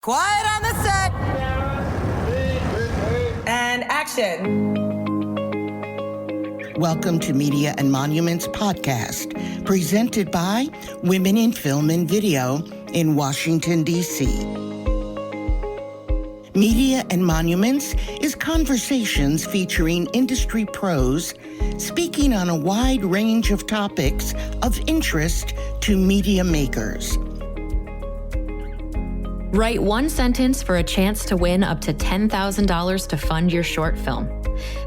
Quiet on the set. And action. Welcome to Media and Monuments podcast, presented by Women in Film and Video in Washington, D.C. Media and Monuments is conversations featuring industry pros speaking on a wide range of topics of interest to media makers. Write one sentence for a chance to win up to $10,000 to fund your short film.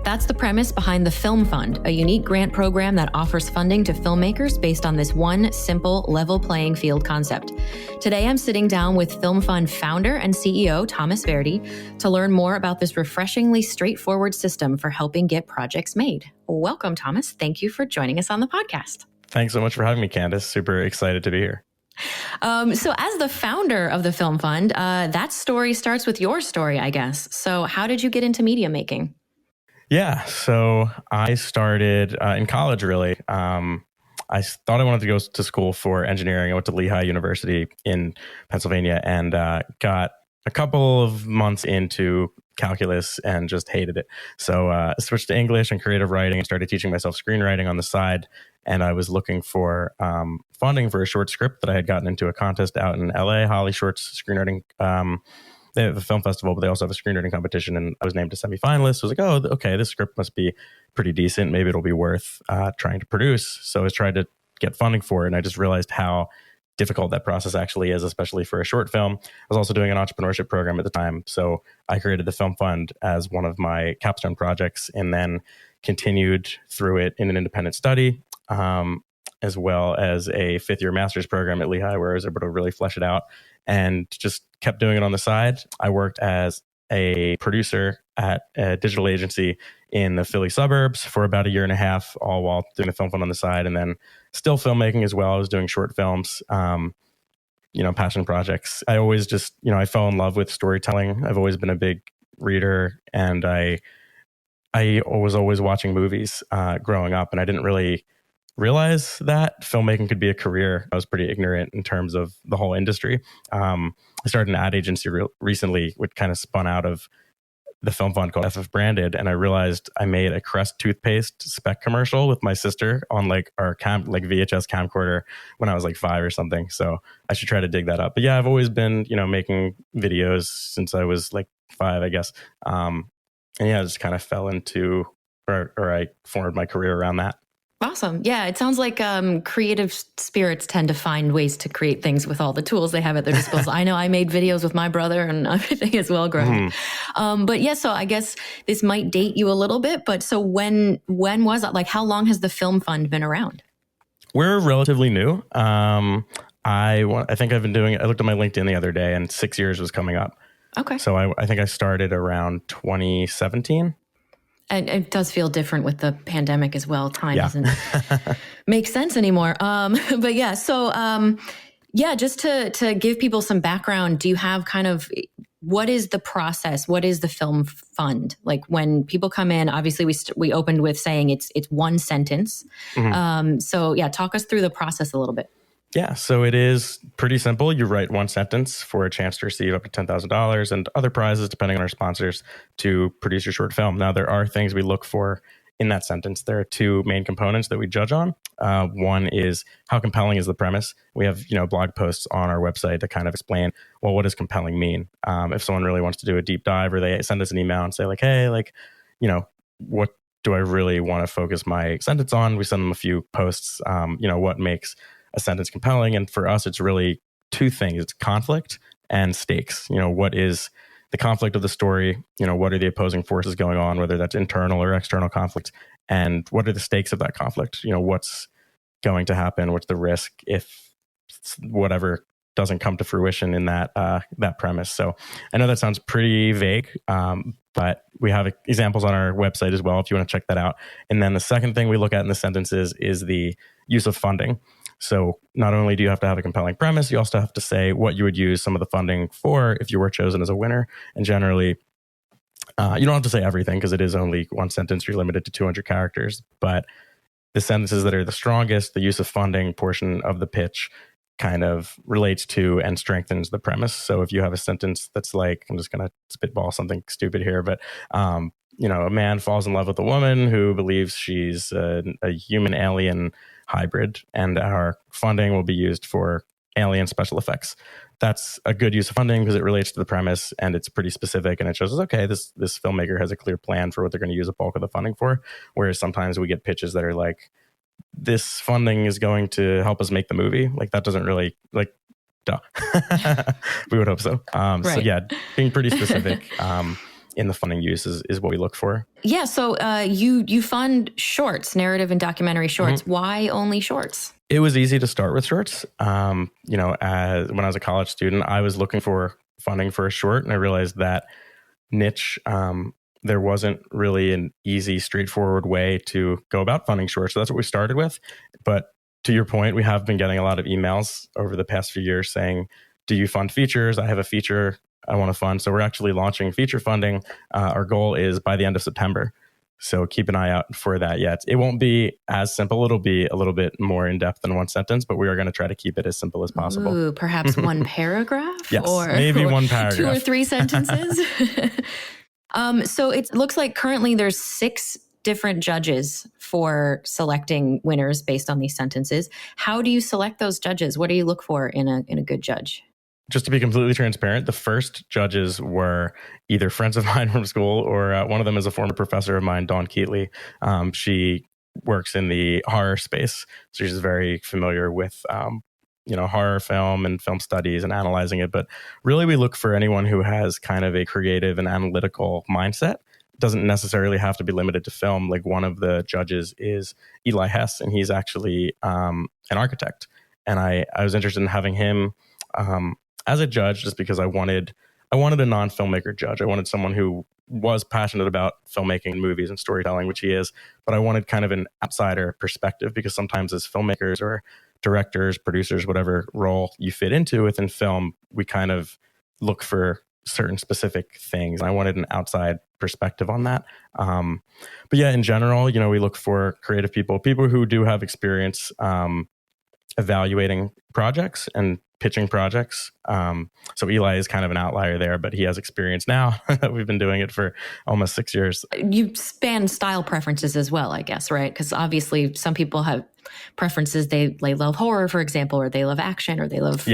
That's the premise behind the Film Fund, a unique grant program that offers funding to filmmakers based on this one simple level playing field concept. Today, I'm sitting down with Film Fund founder and CEO Thomas Verdi to learn more about this refreshingly straightforward system for helping get projects made. Welcome, Thomas. Thank you for joining us on the podcast. Thanks so much for having me, Candice. Super excited to be here. So as the founder of the Film Fund, that story starts with your story, I guess. So how did you get into media making? Yeah, so I started in college, really. I thought I wanted to go to school for engineering. I went to Lehigh University in Pennsylvania and got a couple of months into calculus and just hated it. So I switched to English and creative writing and started teaching myself screenwriting on the side. And I was looking for funding for a short script that I had gotten into a contest out in LA, Holly Shorts Screenwriting. They have a film festival, but they also have a screenwriting competition. And I was named a semifinalist. I was like, oh, okay, this script must be pretty decent. Maybe it'll be worth trying to produce. So I tried to get funding for it. And I just realized how difficult that process actually is, especially for a short film. I was also doing an entrepreneurship program at the time. So I created the Film Fund as one of my capstone projects and then continued through it in an independent study, as well as a fifth-year master's program at Lehigh, where I was able to really flesh it out and just kept doing it on the side. I worked as a producer at a digital agency in the Philly suburbs for about a year and a half, all while doing the Film Fund on the side, and then still filmmaking as well. I was doing short films, passion projects. I always just, I fell in love with storytelling. I've always been a big reader, and I was always watching movies growing up, and I didn't really realize that filmmaking could be a career. I was pretty ignorant in terms of the whole industry. I started an ad agency recently, which kind of spun out of the Film Fund called FF Branded, and I realized I made a Crest toothpaste spec commercial with my sister on our VHS camcorder when I was 5 or something. So I should try to dig that up. But yeah, I've always been making videos since I was 5, I guess. And yeah, I just kind of fell into, or I formed my career around that. Awesome. Yeah, it sounds like creative spirits tend to find ways to create things with all the tools they have at their disposal. I know I made videos with my brother and everything as well growing up. But yeah, so I guess this might date you a little bit, but so when was that? How long has the Film Fund been around? We're relatively new. I think I've been doing it. I looked at my LinkedIn the other day and 6 years was coming up. Okay. So I think I started around 2017. And it does feel different with the pandemic as well. Time doesn't make sense anymore. But yeah, so just to give people some background, do you have what is the process? What is the Film Fund? When people come in, obviously we opened with saying it's one sentence. So yeah, talk us through the process a little bit. Yeah, so it is pretty simple. You write one sentence for a chance to receive up to $10,000 and other prizes, depending on our sponsors, to produce your short film. Now, there are things we look for in that sentence. There are two main components that we judge on. One is how compelling is the premise. We have blog posts on our website to kind of explain, well, what does compelling mean? If someone really wants to do a deep dive, or they send us an email and say hey, what do I really want to focus my sentence on? We send them a few posts. What makes a sentence compelling? And for us, it's really two things. It's conflict and stakes. What is the conflict of the story? What are the opposing forces going on, whether that's internal or external conflict? And what are the stakes of that conflict? What's going to happen? What's the risk if whatever doesn't come to fruition in that premise? So I know that sounds pretty vague, but we have examples on our website as well if you want to check that out. And then the second thing we look at in the sentences is the use of funding. So not only do you have to have a compelling premise, you also have to say what you would use some of the funding for if you were chosen as a winner. And generally, you don't have to say everything because it is only one sentence. You're limited to 200 characters. But the sentences that are the strongest, the use of funding portion of the pitch, kind of relates to and strengthens the premise. So if you have a sentence that's like, I'm just going to spitball something stupid here, but a man falls in love with a woman who believes she's a human alien hybrid, and our funding will be used for alien special effects. That's a good use of funding because it relates to the premise and it's pretty specific, and it shows us, okay, this filmmaker has a clear plan for what they're going to use a bulk of the funding for. Whereas sometimes we get pitches that are like, this funding is going to help us make the movie. Like, that doesn't really, like, duh. We would hope so. So yeah, being pretty specific in the funding use is what we look for. Yeah. So you fund shorts, narrative and documentary shorts. Mm-hmm. Why only shorts? It was easy to start with shorts. When I was a college student, I was looking for funding for a short, and I realized that niche, there wasn't really an easy, straightforward way to go about funding shorts. So that's what we started with. But to your point, we have been getting a lot of emails over the past few years saying, do you fund features? I have a feature I want to fund. So we're actually launching feature funding. Our goal is by the end of September. So keep an eye out for that yet. It won't be as simple. It'll be a little bit more in depth than one sentence, but we are going to try to keep it as simple as possible. Ooh, perhaps one paragraph? Yes, maybe one paragraph. 2 or 3 sentences? So it looks like currently there's 6 different judges for selecting winners based on these sentences. How do you select those judges? What do you look for in a good judge? Just to be completely transparent, the first judges were either friends of mine from school, or one of them is a former professor of mine, Dawn Keatley. She works in the horror space, so she's very familiar with horror film and film studies and analyzing it. But really, we look for anyone who has kind of a creative and analytical mindset. It doesn't necessarily have to be limited to film. Like, one of the judges is Eli Hess, and he's actually an architect. And I was interested in having him as a judge, just because I wanted a non-filmmaker judge. I wanted someone who was passionate about filmmaking, movies, and storytelling, which he is. But I wanted kind of an outsider perspective, because sometimes as filmmakers or directors, producers, whatever role you fit into within film, we kind of look for certain specific things. And I wanted an outside perspective on that. But yeah, in general, we look for creative people who do have experience evaluating projects and pitching projects. So Eli is kind of an outlier there, but he has experience now. We've been doing it for almost 6 years. You span style preferences as well, I guess, right? Because obviously some people have preferences. They love horror, for example, or they love action, or they love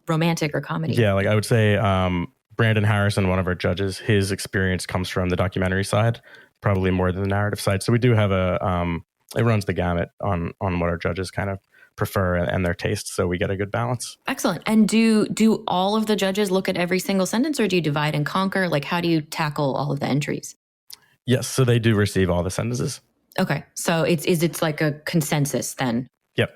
romantic or comedy. Yeah, like I would say Brandon Harrison, one of our judges, his experience comes from the documentary side, probably more than the narrative side. So we do have it runs the gamut on what our judges kind of prefer and their tastes, so we get a good balance. Excellent. And do all of the judges look at every single sentence, or do you divide and conquer? Like, how do you tackle all of the entries? Yes, so they do receive all the sentences. Okay, so it's like a consensus then. Yep.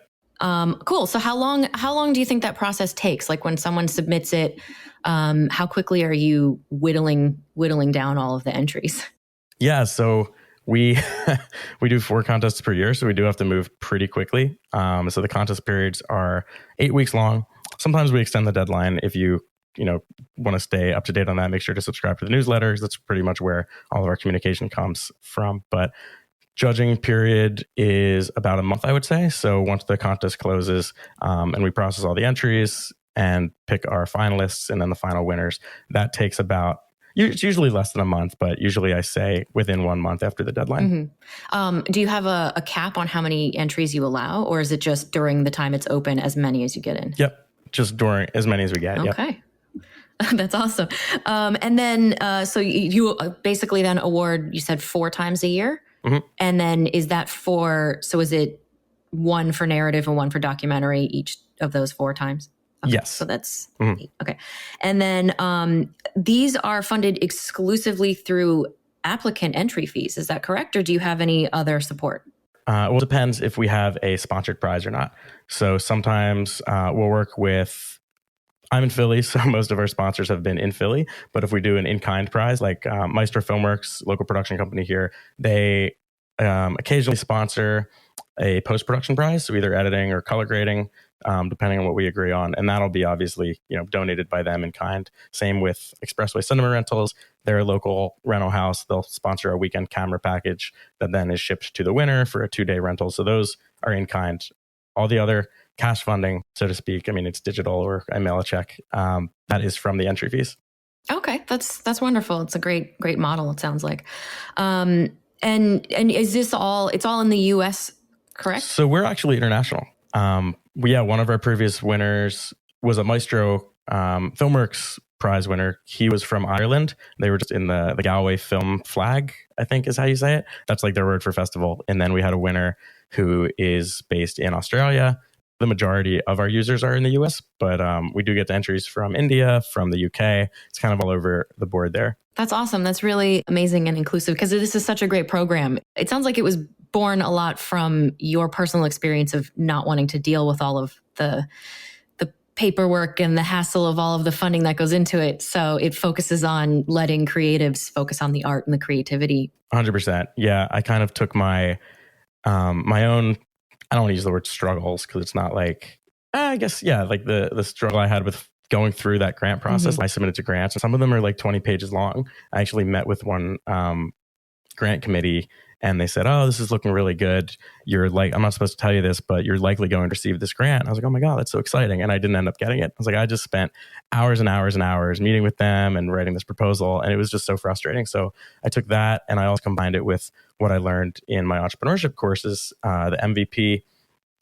Cool. So how long do you think that process takes? Like, when someone submits it, how quickly are you whittling down all of the entries? Yeah, so we do 4 contests per year, so we do have to move pretty quickly. So the contest periods are 8 weeks long. Sometimes we extend the deadline. If you want to stay up to date on that, make sure to subscribe to the newsletters. That's pretty much where all of our communication comes from. But judging period is about a month, I would say. So once the contest closes and we process all the entries and pick our finalists and then the final winners, that takes it's usually less than a month, but usually I say within 1 month after the deadline. Mm-hmm. Do you have a cap on how many entries you allow, or is it just during the time it's open, as many as you get in? Yep. Just during as many as we get. Okay. Yep. That's awesome. And then, so you basically then award, you said 4 times a year. Mm-hmm. And then is it 1 for narrative and 1 for documentary each of those 4 times? Okay, yes. So that's 8. Okay. And then these are funded exclusively through applicant entry fees. Is that correct? Or do you have any other support? Well, it depends if we have a sponsored prize or not. So sometimes we'll work with, I'm in Philly, so most of our sponsors have been in Philly. But if we do an in-kind prize, like Maestro Filmworks, local production company here, they occasionally sponsor a post-production prize, so either editing or color grading, depending on what we agree on. And that'll be obviously, donated by them in kind. Same with Expressway Cinema Rentals. They're a local rental house. They'll sponsor a weekend camera package that then is shipped to the winner for a 2-day rental. So those are in kind. All the other cash funding, so to speak. I mean, it's digital or I mail a check. That is from the entry fees. Okay, that's wonderful. It's a great model. It sounds like, and is this all? It's all in the U.S., correct? So we're actually international. One of our previous winners was a Maestro Filmworks prize winner. He was from Ireland. They were just in the Galway Film Flag, I think is how you say it. That's like their word for festival. And then we had a winner who is based in Australia. The majority of our users are in the US, but we do get entries from India, from the UK. It's kind of all over the board there. That's awesome. That's really amazing and inclusive because this is such a great program. It sounds like it was born a lot from your personal experience of not wanting to deal with all of the paperwork and the hassle of all of the funding that goes into it. So it focuses on letting creatives focus on the art and the creativity. 100%. Yeah, I kind of took my own, I don't want to use the word struggles because it's not like, I guess, yeah, like the struggle I had with going through that grant process. I submitted to grants and some of them are like 20 pages long. I actually met with one grant committee and they said, oh, this is looking really good. You're like, I'm not supposed to tell you this, but you're likely going to receive this grant. I was like, oh my God, that's so exciting. And I didn't end up getting it. I was like, I just spent hours and hours and hours meeting with them and writing this proposal. And it was just so frustrating. So I took that and I also combined it with what I learned in my entrepreneurship courses, the MVP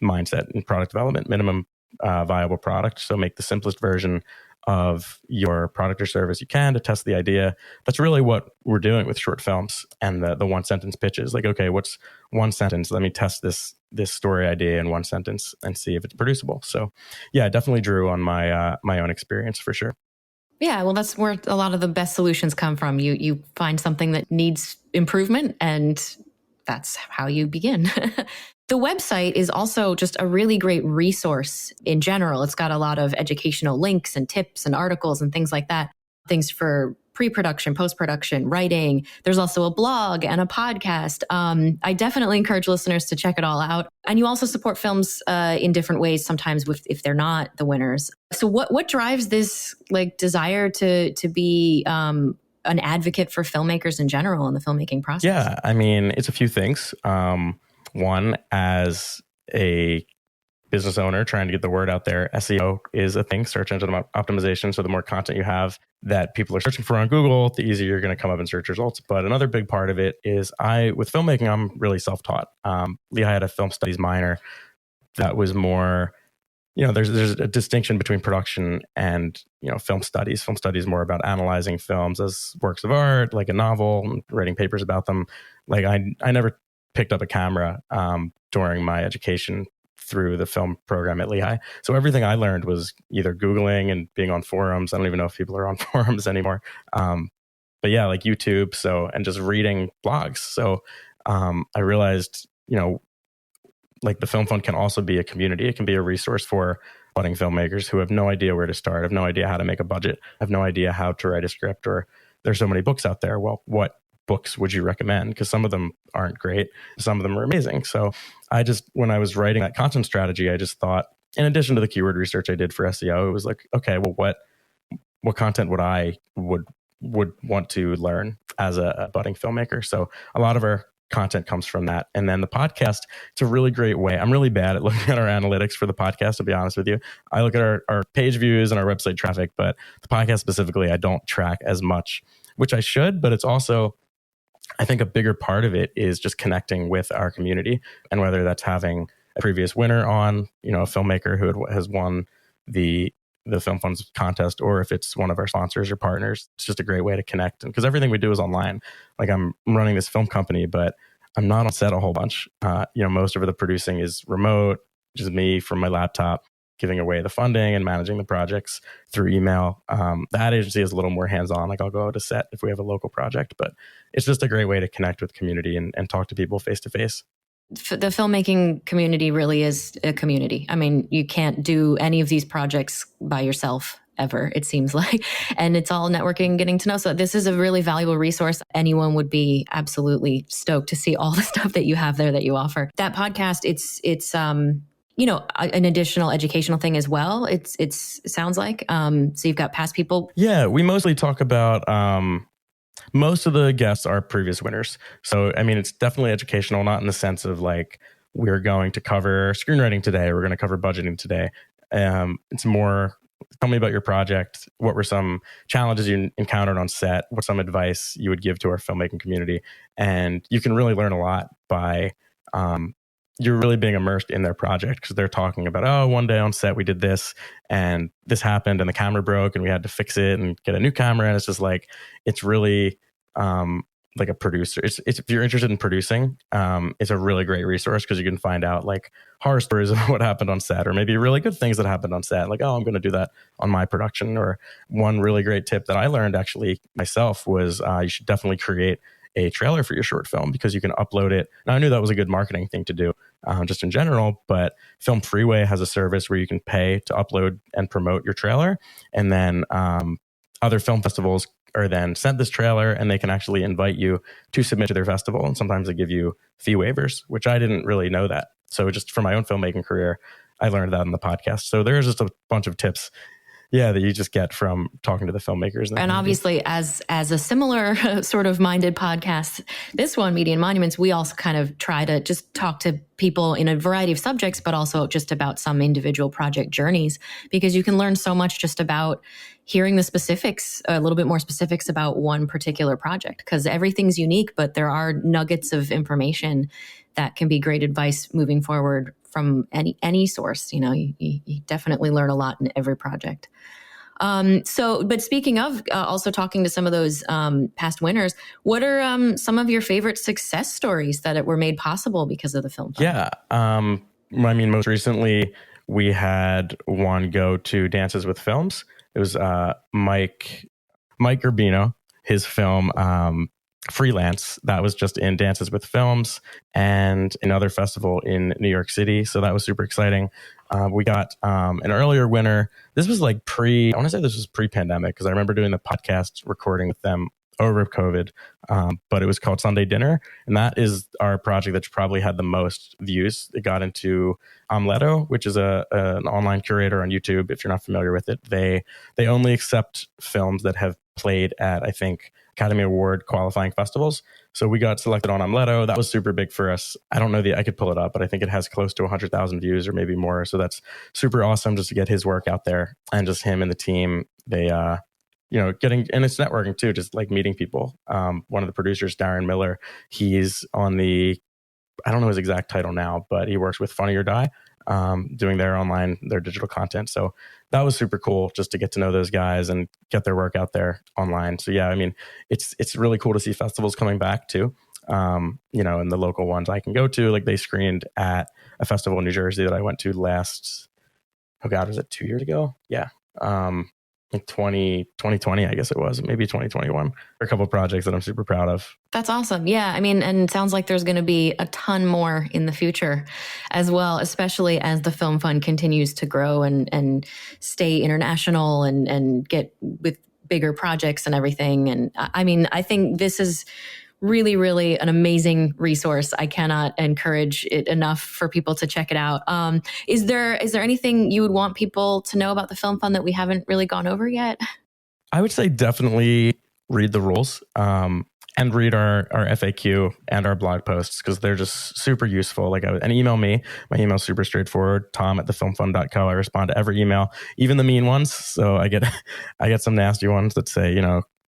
mindset in product development, minimum viable product. So make the simplest version of your product or service you can to test the idea. That's really what we're doing with short films and the one sentence pitches. Like, okay, what's one sentence? Let me test this story idea in one sentence and see if it's producible. So yeah, I definitely drew on my own experience for sure. Yeah, well, that's where a lot of the best solutions come from. You find something that needs improvement and that's how you begin. The website is also just a really great resource in general. It's got a lot of educational links and tips and articles and things like that. Things for pre-production, post-production, writing. There's also a blog and a podcast. I definitely encourage listeners to check it all out. And you also support films in different ways, sometimes if they're not the winners. So what drives this like desire to be an advocate for filmmakers in general in the filmmaking process? Yeah, I mean, it's a few things. One, as a business owner trying to get the word out there, SEO is a thing, search engine optimization. So the more content you have that people are searching for on Google, the easier you're going to come up in search results. But another big part of it is with filmmaking, I'm really self-taught. Lehigh had a film studies minor that was more, there's a distinction between production and, film studies. Film studies more about analyzing films as works of art, like a novel, writing papers about them. Like I never picked up a camera during my education through the film program at Lehigh. So everything I learned was either Googling and being on forums. I don't even know if people are on forums anymore. But yeah, like YouTube. And just reading blogs. So I realized, like the Film Fund can also be a community. It can be a resource for budding filmmakers who have no idea where to start, have no idea how to make a budget, have no idea how to write a script, or there's so many books out there. Well, what books would you recommend? Because some of them aren't great. Some of them are amazing. So when I was writing that content strategy, I just thought, in addition to the keyword research I did for SEO, it was like, okay, well, what content would want to learn as a budding filmmaker? So a lot of our content comes from that. And then the podcast, it's a really great way. I'm really bad at looking at our analytics for the podcast, to be honest with you. I look at our page views and our website traffic, but the podcast specifically, I don't track as much, which I should, but it's also, I think a bigger part of it is just connecting with our community, and whether that's having a previous winner on, a filmmaker who has won the Film Fund's contest, or if it's one of our sponsors or partners. It's just a great way to connect. And because everything we do is online, like I'm running this film company, but I'm not on set a whole bunch. Most of the producing is remote, just me from my laptop, giving away the funding and managing the projects through email. The ad agency is a little more hands-on. Like I'll go out to set if we have a local project, but it's just a great way to connect with community and talk to people face to face. The filmmaking community really is a community. I mean, you can't do any of these projects by yourself ever, it seems like. And it's all networking, getting to know. So this is a really valuable resource. Anyone would be absolutely stoked to see all the stuff that you have there that you offer. That podcast, it's an additional educational thing as well. It sounds like. So you've got past people. Yeah, we mostly talk about, most of the guests are previous winners. So, I mean, it's definitely educational, not in the sense of like we're going to cover screenwriting today. We're going to cover budgeting today. It's more, tell me about your project. What were some challenges you encountered on set? What's some advice you would give to our filmmaking community? And you can really learn a lot by you're really being immersed in their project, because they're talking about, oh, one day on set we did this and this happened and the camera broke and we had to fix it and get a new camera. And it's just like, it's really like a producer. It's if you're interested in producing, it's a really great resource, because you can find out like horror stories of what happened on set, or maybe really good things that happened on set. Like, oh, I'm going to do that on my production. Or one really great tip that I learned actually myself was you should definitely create a trailer for your short film, because you can upload it. Now, I knew that was a good marketing thing to do just in general, but Film Freeway has a service where you can pay to upload and promote your trailer. And then other film festivals are then sent this trailer, and they can actually invite you to submit to their festival. And sometimes they give you fee waivers, which I didn't really know that. So just for my own filmmaking career, I learned that in the podcast. So there's just a bunch of tips, that you just get from talking to the filmmakers. And obviously, as a similar sort of minded podcast, this one, Media and Monuments, we also kind of try to just talk to people in a variety of subjects, but also just about some individual project journeys, because you can learn so much just about hearing the specifics, a little bit more specifics about one particular project, because everything's unique, but there are nuggets of information that can be great advice moving forward from any source. You definitely learn a lot in every project. But speaking of also talking to some of those past winners, what are some of your favorite success stories that were made possible because of the Film Fund? Yeah. Most recently we had one go to Dances with Films. It was Mike Urbino, his film Freelance, that was just in Dances with Films and another festival in New York City. So that was super exciting. We got an earlier winner. This was like I want to say this was pre-pandemic, because I remember doing the podcast recording with them over COVID, but it was called Sunday Dinner. And that is our project that's probably had the most views. It got into Omletto, which is an online curator on YouTube. If you're not familiar with it, they only accept films that have played at, I think, Academy Award qualifying festivals. So we got selected on Omletto. That was super big for us. I don't know I could pull it up, but I think it has close to 100,000 views or maybe more. So that's super awesome just to get his work out there, and just him and the team. They, getting, and it's networking too, just like meeting people. One of the producers, Darren Miller, he's on I don't know his exact title now, but he works with Funny or Die, doing their digital content. So that was super cool just to get to know those guys and get their work out there online. So yeah, it's really cool to see festivals coming back too. And the local ones I can go to, like they screened at a festival in New Jersey that I went to was it 2 years ago? Yeah. In 2020, I guess it was, maybe 2021. A couple of projects that I'm super proud of. That's awesome. Yeah. And it sounds like there's going to be a ton more in the future as well, especially as the Film Fund continues to grow and stay international and get with bigger projects and everything. And I think this is really, really an amazing resource. I cannot encourage it enough for people to check it out. Is there anything you would want people to know about the Film Fund that we haven't really gone over yet? I would say definitely read the rules and read our FAQ and our blog posts, because they're just super useful. And email me. My email's super straightforward, tom@thefilmfund.co. I respond to every email, even the mean ones. So I get some nasty ones that say,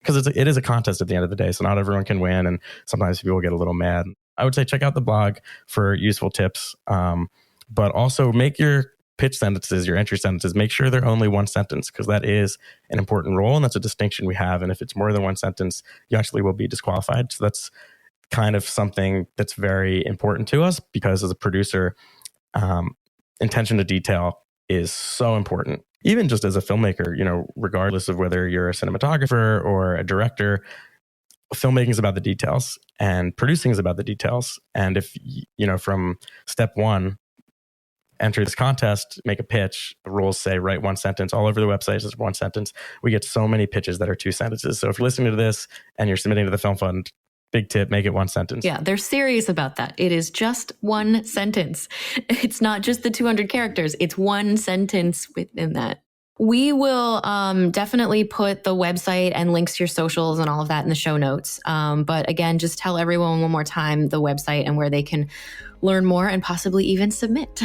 because it is a contest at the end of the day, so not everyone can win, and sometimes people get a little mad. I would say check out the blog for useful tips, but also make your pitch sentences, your entry sentences, make sure they're only one sentence, because that is an important role, and that's a distinction we have. And if it's more than one sentence, you actually will be disqualified. So that's kind of something that's very important to us, because as a producer, attention to detail is so important. Even just as a filmmaker, regardless of whether you're a cinematographer or a director, filmmaking is about the details and producing is about the details. And if, from step one, enter this contest, make a pitch, the rules say write one sentence. All over the website is one sentence. We get so many pitches that are 2 sentences. So if you're listening to this and you're submitting to the Film Fund, big tip, make it one sentence. Yeah, they're serious about that. It is just one sentence. It's not just the 200 characters. It's one sentence within that. We will definitely put the website and links to your socials and all of that in the show notes. But again, just tell everyone one more time the website and where they can learn more and possibly even submit?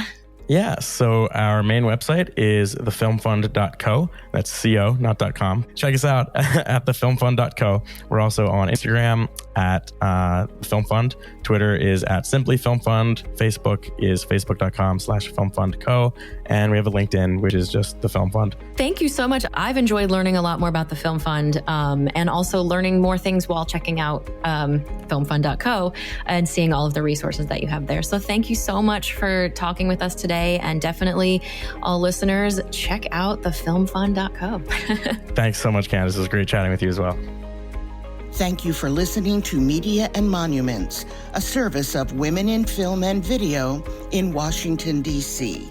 Yeah, so our main website is thefilmfund.co. That's co, not .com. Check us out at thefilmfund.co. We're also on Instagram at filmfund. Twitter is at simply filmfund. Facebook is facebook.com/filmfundco. And we have a LinkedIn, which is just the Film Fund. Thank you so much. I've enjoyed learning a lot more about the Film Fund and also learning more things while checking out filmfund.co and seeing all of the resources that you have there. So thank you so much for talking with us today. And definitely, all listeners, check out thefilmfund.co. Thanks so much, Candice. It was great chatting with you as well. Thank you for listening to Media and Monuments, a service of Women in Film and Video in Washington, D.C.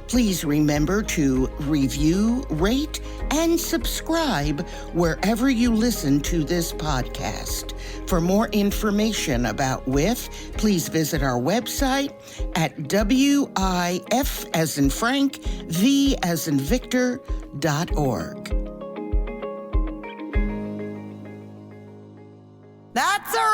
Please remember to review, rate, and subscribe wherever you listen to this podcast. For more information about WIF, please visit our website at WIF as in Frank, V as in Victor.org. That's a